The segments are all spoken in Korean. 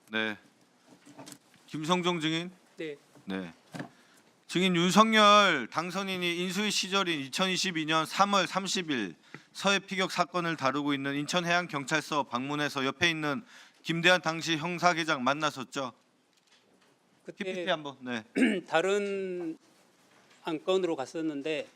네. 김성종 증인. 네, 네. 증인 윤석열 당선인이 인수위 시절인 2022년 3월 30일 서해 피격 사건을 다루고 있는 인천해양경찰서 방문해서 옆에 있는 김대한 당시 형사계장 만났었죠. PPT 그때 한번. 네. 다른 안건으로 갔었는데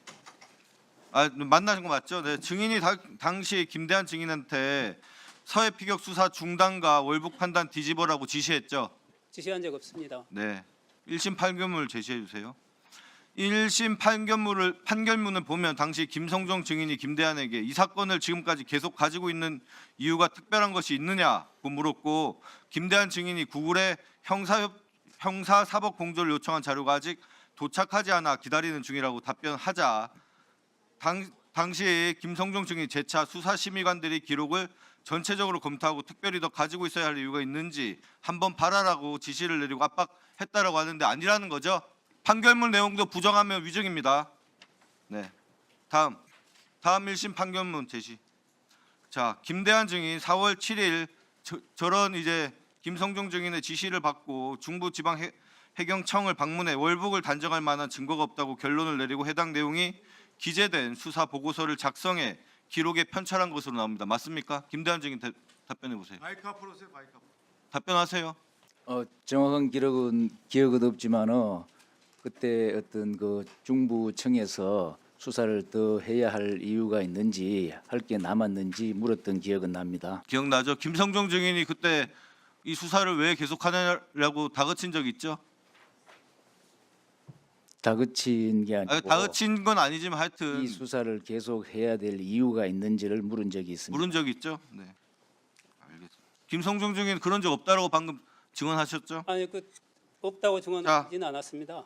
만나신 거 맞죠? 네. 증인이 당시 김대한 증인한테 서해 피격 수사 중단과 월북 판단 뒤집어라고 지시했죠. 지시한 적 없습니다. 네. 1심 판결문을 제시해 주세요. 1심 판결문을 보면 당시 김성종 증인이 김대한에게 이 사건을 지금까지 계속 가지고 있는 이유가 특별한 것이 있느냐고 물었고, 김대한 증인이 구글에 형사사법 공조를 요청한 자료가 아직 도착하지 않아 기다리는 중이라고 답변하자 당시 김성종 증인이 재차 수사심의관들이 기록을 전체적으로 검토하고 특별히 더 가지고 있어야 할 이유가 있는지 한번 봐라라고 지시를 내리고 압박했다라고 하는데 아니라는 거죠. 판결문 내용도 부정하면 위증입니다. 네. 다음 1심 판결문 제시. 자, 김대한 증인 4월 7일 저런 이제 김성종 증인의 지시를 받고 중부지방해경청을 방문해 월북을 단정할 만한 증거가 없다고 결론을 내리고 해당 내용이 기재된 수사 보고서를 작성해 기록에 편찬한 것으로 나옵니다. 맞습니까? 김대한 증인 답변해 보세요. 마이크 앞으로 오세요. 마이크 앞으로. 답변하세요. 정확한 기억은 없지만은 그때 어떤 그 중부청에서 수사를 더 해야 할 이유가 있는지, 할 게 남았는지 물었던 기억은 납니다. 기억나죠? 김성종 증인이 그때 이 수사를 왜 계속하냐라고 다그친 적 있죠? 다그친 게 아니고 다그친 건 아니지만 하여튼 이 수사를 계속 해야 될 이유가 있는지를 물은 적이 있습니다. 물은 적 있죠? 네. 알겠습니다. 김성종 증인 그런 적 없다라고 방금 증언하셨죠? 아니 그 없다고 증언하지는 않았습니다.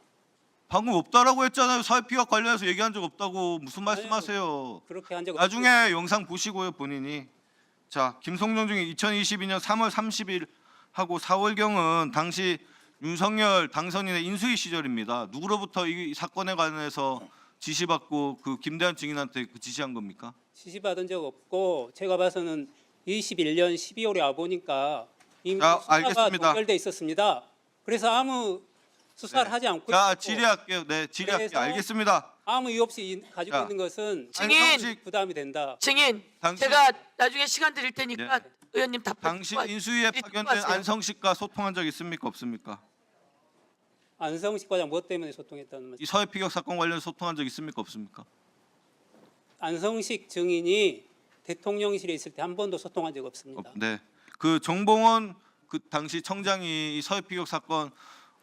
방금 없다라고 했잖아요. 사회 피격 관련해서 얘기한 적 없다고 무슨 말씀하세요? 그렇게 한 적 나중에 영상 보시고요, 본인이. 자, 김성종 증인 2022년 3월 30일 하고 4월경은 당시 윤석열 당선인의 인수위 시절입니다. 누구로부터 이 사건에 관해서 지시받고 그 김대한 증인한테 그 지시한 겁니까? 지시받은 적 없고 제가 봐서는 21년 12월에 와 보니까 이미 자, 수사가 알겠습니다. 동결돼 있었습니다. 그래서 아무 수사를 네. 하지 않고 자, 있었고 질의할게요. 네, 질의할게요. 그래서 알겠습니다. 아무 이유 없이 가지고 자, 있는 것은 증인! 안성식 부담이 된다. 증인, 당시- 제가 나중에 시간 드릴 테니까 네. 의원님 답변 당시 듣고 인수위에 듣고 파견된 하세요. 안성식과 소통한 적 있습니까? 없습니까? 안성식 과장 무엇 때문에 소통했다는 말씀? 이 서해 피격 사건 관련 소통한 적 있습니까? 없습니까? 안성식 증인이 대통령실에 있을 때 한 번도 소통한 적 없습니다. 네. 그 정봉원 그 당시 청장이 이 서해 피격 사건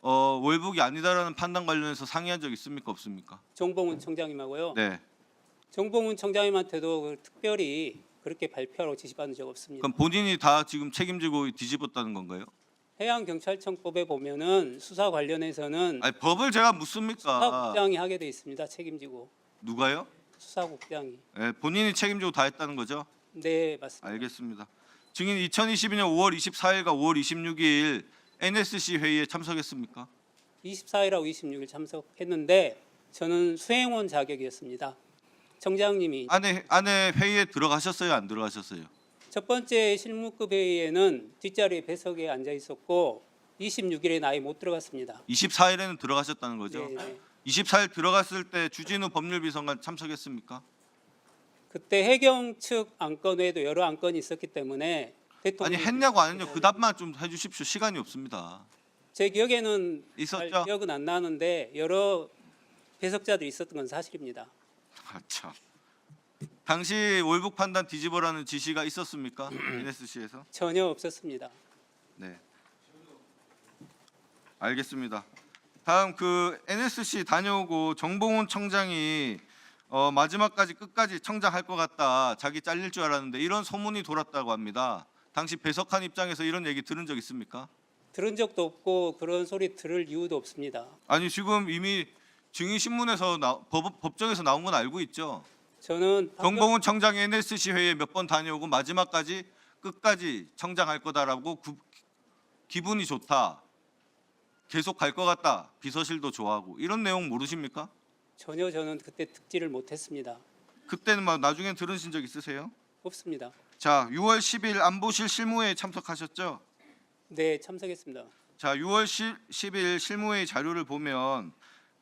월북이 아니다라는 판단 관련해서 상의한 적 있습니까? 없습니까? 정봉훈 청장님하고요. 네. 정봉훈 청장님한테도 그 특별히 그렇게 발표하라고 지시받은 적 없습니다. 그럼 본인이 다 지금 책임지고 뒤집었다는 건가요? 해양경찰청법에 보면은 수사 관련해서는 아니 법을 제가 묻습니까? 수사국장이 하게 돼 있습니다. 책임지고 누가요? 수사국장이. 네, 본인이 책임지고 다 했다는 거죠? 네, 맞습니다. 알겠습니다. 증인 2022년 5월 24일과 5월 26일 NSC 회의에 참석했습니까? 24일하고 26일 참석했는데 저는 수행원 자격이었습니다. 청장님이 안에 회의에 들어가셨어요? 안 들어가셨어요? 첫 번째 실무급 회의에는 뒷자리에 배석에 앉아 있었고 26일에 나이 못 들어갔습니다. 24일에는 들어가셨다는 거죠? 네, 네. 24일 들어갔을 때 주진우 법률비서관 참석했습니까? 그때 해경 측 안건 외에도 여러 안건이 있었기 때문에 아니 대통령 했냐고 안 했냐고 그 답만 좀 해주십시오. 시간이 없습니다. 제 기억에는 있었죠? 잘 기억은 안 나는데 여러 배석자들이 있었던 건 사실입니다. 아, 참. 당시 월북 판단 뒤집어라는 지시가 있었습니까? NSC에서? 전혀 없었습니다. 네. 알겠습니다. 다음 그 NSC 다녀오고 정봉훈 청장이 마지막까지 끝까지 청장할 것 같다. 자기 잘릴 줄 알았는데 이런 소문이 돌았다고 합니다. 당시 배석한 입장에서 이런 얘기 들은 적 있습니까? 들은 적도 없고 그런 소리 들을 이유도 없습니다. 아니 지금 이미 증인 신문에서 법정에서 나온 건 알고 있죠. 저는 정봉훈 청장이 NSC 회의에 몇 번 다녀오고 마지막까지 끝까지 청장할 거다라고 기분이 좋다. 계속 갈 것 같다. 비서실도 좋아하고 이런 내용 모르십니까? 전혀 저는 그때 듣지를 못했습니다. 그때는 막 나중에 들으신 적 있으세요? 없습니다. 자, 6월 10일 안보실 실무회에 참석하셨죠? 네, 참석했습니다. 자, 6월 10일 실무회의 자료를 보면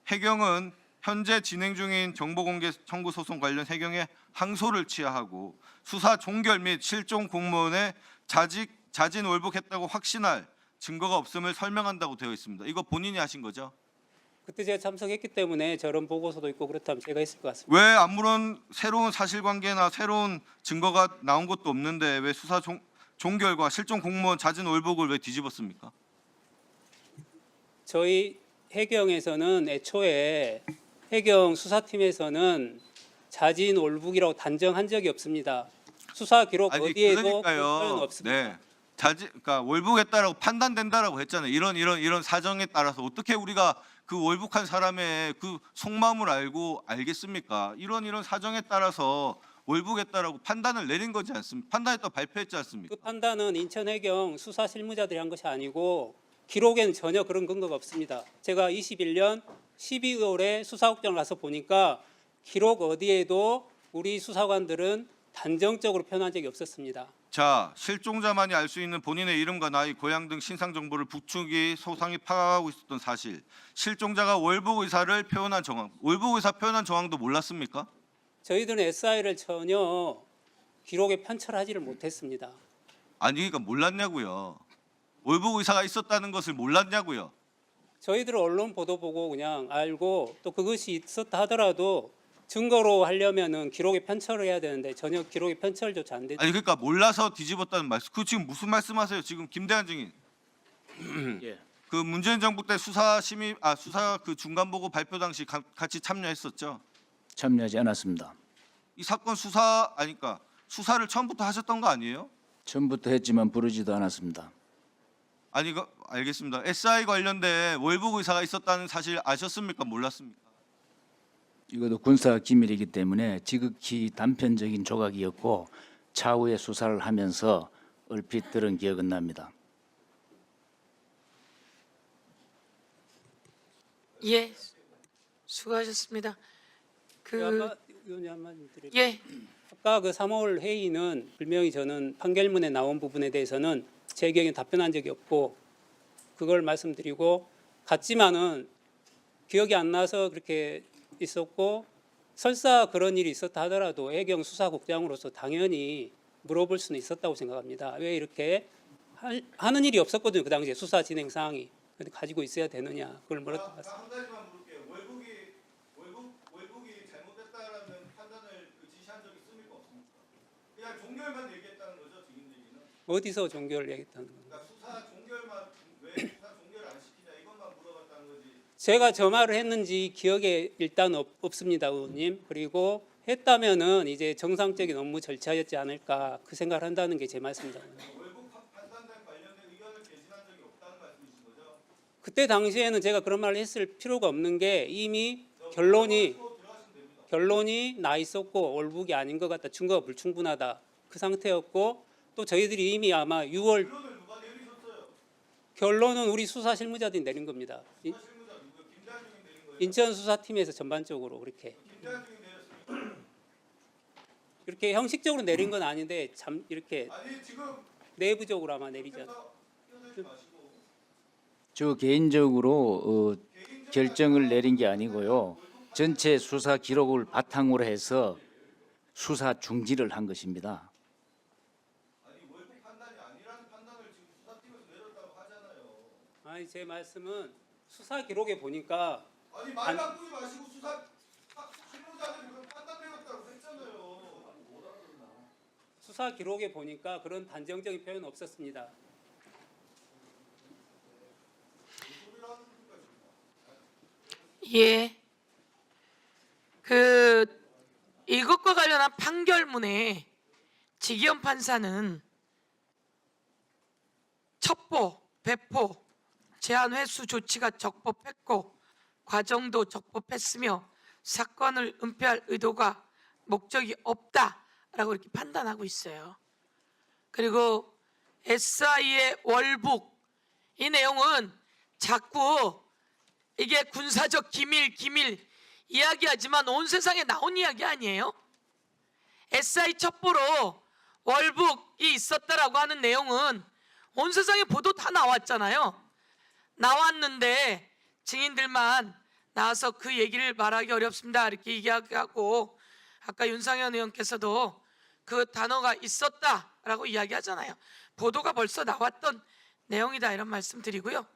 해경은 현재 진행 중인 정보공개 청구 소송 관련 해경의 항소를 취하하고 수사 종결 및 실종 공무원의 자진 월북했다고 확신할 증거가 없음을 설명한다고 되어 있습니다. 이거 본인이 하신 거죠? 그때 제가 참석했기 때문에 저런 보고서도 있고 그렇다면 제가 했을 것 같습니다. 왜 아무런 새로운 사실관계나 새로운 증거가 나온 것도 없는데 왜 수사 종결과 실종 공무원 자진 월북을 왜 뒤집었습니까? 저희 해경에서는 애초에 해경 수사팀에서는 자진 월북이라고 단정한 적이 없습니다. 수사 기록 아니, 어디에도 그러니까요. 표현 없습니다. 네. 그러니까 월북했다라고 판단된다라고 했잖아요. 이런 사정에 따라서 어떻게 우리가 그 월북한 사람의 그 속마음을 알겠습니까? 이런 사정에 따라서 월북했다라고 판단을 내린 거지 않습니까? 판단했다고 발표했지 않습니까? 그 판단은 인천해경 수사 실무자들이 한 것이 아니고 기록에는 전혀 그런 근거가 없습니다. 제가 21년 12월에 수사국장을 가서 보니까 기록 어디에도 우리 수사관들은 단정적으로 표현한 적이 없었습니다. 자, 실종자만이 알 수 있는 본인의 이름과 나이, 고향 등 신상 정보를 북측이 소상히 파악하고 있었던 사실. 실종자가 월북 의사를 표현한 정황. 월북 의사 표현한 정황도 몰랐습니까? 저희들은 SI를 전혀 기록에 편철하지를 못했습니다. 아니, 그러니까 몰랐냐고요. 월북 의사가 있었다는 것을 몰랐냐고요. 저희들은 언론 보도 보고 그냥 알고 또 그것이 있었다 하더라도 증거로 하려면은 기록에 편철을 해야 되는데 전혀 기록에 편철조차 안 됐죠. 아니, 그러니까 몰라서 뒤집었다는 말씀. 그 지금 무슨 말씀하세요? 지금 김대한 증인. 예. 그 문재인 정부 때 수사 그 중간 보고 발표 당시 같이 참여했었죠. 참여하지 않았습니다. 이 사건 그러니까 수사를 처음부터 하셨던 거 아니에요? 처음부터 했지만 부르지도 않았습니다. 아니, 알겠습니다. SI 관련된 월북 의사가 있었다는 사실 아셨습니까? 몰랐습니까? 이것도 군사 기밀이기 때문에 지극히 단편적인 조각이었고 차후에 수사를 하면서 얼핏 들은 기억은 납니다. 예, 수고하셨습니다. 아까 의원님 한마디 드릴게요. 예, 아까 그 3월 회의는 분명히 저는 판결문에 나온 부분에 대해서는 제 의견에 답변한 적이 없고 그걸 말씀드리고 같지만은 기억이 안 나서 그렇게 있었고 설사 그런 일이 있었다 하더라도 해경 수사국장으로서 당연히 물어볼 수는 있었다고 생각합니다. 왜 이렇게 하는 일이 없었거든요. 그 당시에 수사 진행 상황이. 근데 가지고 있어야 되느냐 그걸 물었던 것 같습니다. 한 가지만 물을게요. 월북이 잘못됐다라는 판단을 지시한 적 있습니까? 없습니까? 그냥 종결만 얘기했다는 거죠, 지금 얘기는. 어디서 종결을 얘기했다는 겁니다. 그러니까 수사 종결만 왜 수사 종결 안 시키냐 이것만 물어봤다는 거지. 제가 저 말을 했는지 기억에 일단 없습니다, 의원님. 그리고 했다면은 이제 정상적인 업무 절차였지 않을까 그 생각을 한다는 게 제 말씀입니다. 월북 판단단 관련된 의견을 제시한 적이 없다는 말씀이신 거죠? 그때 당시에는 제가 그런 말을 했을 필요가 없는 게 이미 결론이 나 있었고 월북이 아닌 것 같다, 증거가 불충분하다 그 상태였고 또 저희들이 이미 아마 6월 결론을 누가 내리셨어요? 결론은 우리 수사 실무자들이 내린 겁니다. 실무자 누구요? 김대한 증인 내린 거예요? 인천 수사팀에서 전반적으로 그렇게 김대한 증인 내렸습니까? 이렇게 형식적으로 내린 건 아닌데 참 이렇게 아니, 지금 내부적으로 아마 내리지 않을까. 끼어들지 마시고. 저 개인적으로 결정을 내린 게 아니고요. 전체 수사 기록을 바탕으로 해서 수사 중지를 한 것입니다. 아니, 월북 판단이 아니라는 판단을 지금 수사팀에서 내렸다고 하잖아요. 아니 제 말씀은 수사 기록에 보니까 아니, 말 바꾸지 마시고 실무자들이 그런 판단 내렸다고 했잖아요. 수사 기록에 보니까 그런 단정적인 표현은 없었습니다. 예. 이것과 관련한 판결문에 지기현 판사는 첩보, 배포, 제한 횟수 조치가 적법했고 과정도 적법했으며 사건을 은폐할 의도가 목적이 없다라고 이렇게 판단하고 있어요. 그리고 SI의 월북 이 내용은 자꾸 이게 군사적 기밀 이야기하지만 온 세상에 나온 이야기 아니에요. SI 첩보로 월북이 있었다라고 하는 내용은 온 세상에 보도 다 나왔잖아요. 나왔는데 증인들만 나와서 그 얘기를 말하기 어렵습니다 이렇게 이야기하고, 아까 윤상현 의원께서도 그 단어가 있었다라고 이야기하잖아요. 보도가 벌써 나왔던 내용이다 이런 말씀 드리고요.